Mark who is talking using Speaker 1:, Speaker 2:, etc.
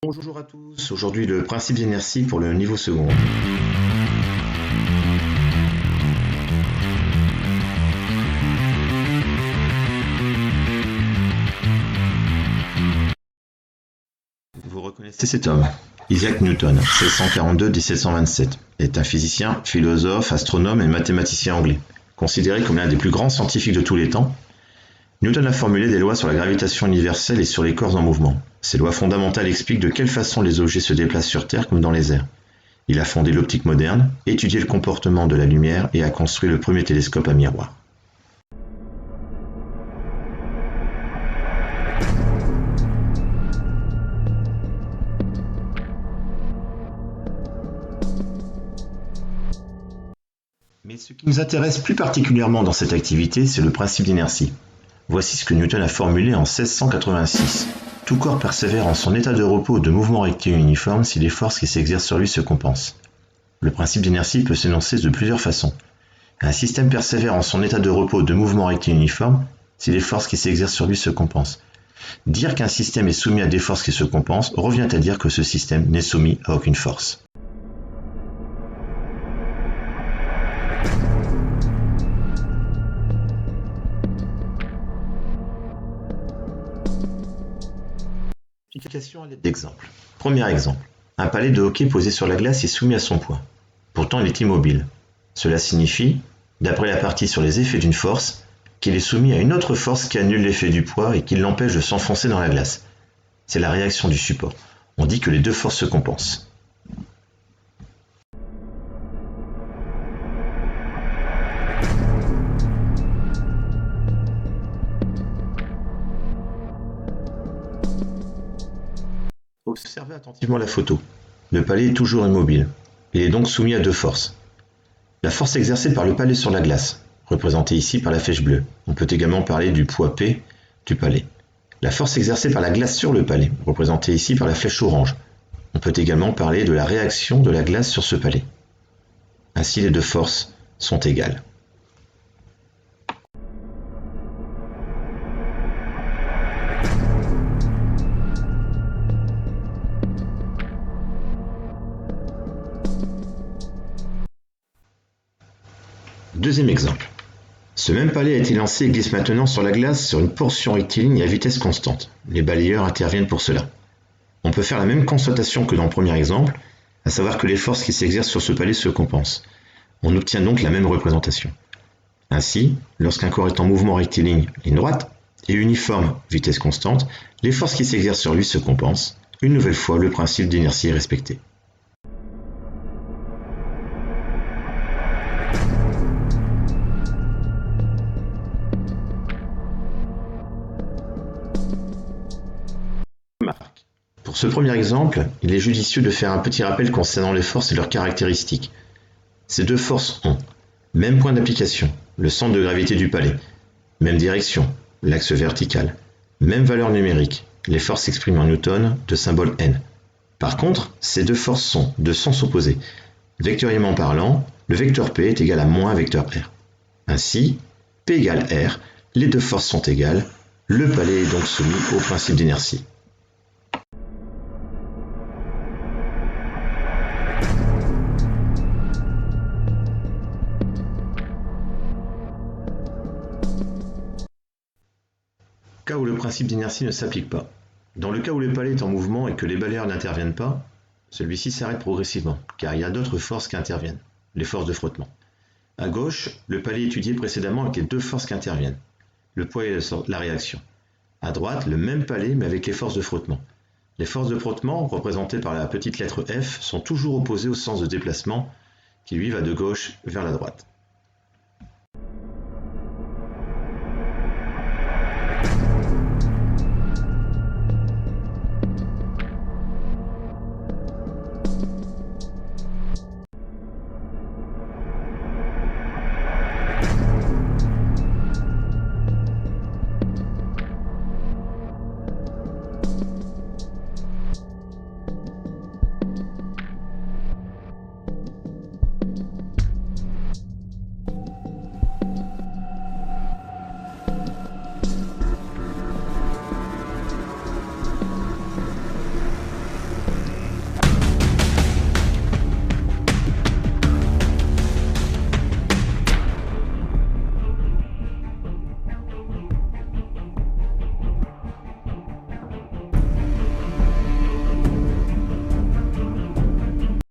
Speaker 1: Bonjour à tous, aujourd'hui le principe d'inertie pour le niveau second. Vous reconnaissez cet homme, Isaac Newton, 1642-1727, est un physicien, philosophe, astronome et mathématicien anglais. Considéré comme l'un des plus grands scientifiques de tous les temps, Newton a formulé des lois sur la gravitation universelle et sur les corps en mouvement. Ces lois fondamentales expliquent de quelle façon les objets se déplacent sur Terre comme dans les airs. Il a fondé l'optique moderne, étudié le comportement de la lumière et a construit le premier télescope à miroir. Mais ce qui nous intéresse plus particulièrement dans cette activité, c'est le principe d'inertie. Voici ce que Newton a formulé en 1686. Tout corps persévère en son état de repos ou de mouvement rectiligne uniforme si les forces qui s'exercent sur lui se compensent. Le principe d'inertie peut s'énoncer de plusieurs façons. Un système persévère en son état de repos ou de mouvement rectiligne uniforme si les forces qui s'exercent sur lui se compensent. Dire qu'un système est soumis à des forces qui se compensent revient à dire que ce système n'est soumis à aucune force. Explication à l'aide d'exemples. Premier exemple. Un palais de hockey posé sur la glace est soumis à son poids. Pourtant, il est immobile. Cela signifie, d'après la partie sur les effets d'une force, qu'il est soumis à une autre force qui annule l'effet du poids et qui l'empêche de s'enfoncer dans la glace. C'est la réaction du support. On dit que les deux forces se compensent. Observez attentivement la photo. Le palais est toujours immobile. Il est donc soumis à deux forces. La force exercée par le palais sur la glace, représentée ici par la flèche bleue. On peut également parler du poids P du palais. La force exercée par la glace sur le palais, représentée ici par la flèche orange. On peut également parler de la réaction de la glace sur ce palais. Ainsi, les deux forces sont égales. Deuxième exemple. Ce même palais a été lancé et glisse maintenant sur la glace sur une portion rectiligne à vitesse constante. Les balayeurs interviennent pour cela. On peut faire la même constatation que dans le premier exemple, à savoir que les forces qui s'exercent sur ce palais se compensent. On obtient donc la même représentation. Ainsi, lorsqu'un corps est en mouvement rectiligne, ligne droite, et uniforme, vitesse constante, les forces qui s'exercent sur lui se compensent. Une nouvelle fois, le principe d'inertie est respecté. Pour ce premier exemple, il est judicieux de faire un petit rappel concernant les forces et leurs caractéristiques. Ces deux forces ont même point d'application, le centre de gravité du palais, même direction, l'axe vertical, même valeur numérique, les forces s'expriment en newton de symbole N. Par contre, ces deux forces sont de sens opposé. Vectoriellement parlant, le vecteur P est égal à moins vecteur R. Ainsi, P égale R, les deux forces sont égales, le palais est donc soumis au principe d'inertie. Cas où le principe d'inertie ne s'applique pas. Dans le cas où le palais est en mouvement et que les balayeurs n'interviennent pas, celui-ci s'arrête progressivement, car il y a d'autres forces qui interviennent, les forces de frottement. À gauche, le palais étudié précédemment avec les deux forces qui interviennent, le poids et la réaction. À droite, le même palais mais avec les forces de frottement. Les forces de frottement, représentées par la petite lettre F, sont toujours opposées au sens de déplacement, qui lui va de gauche vers la droite.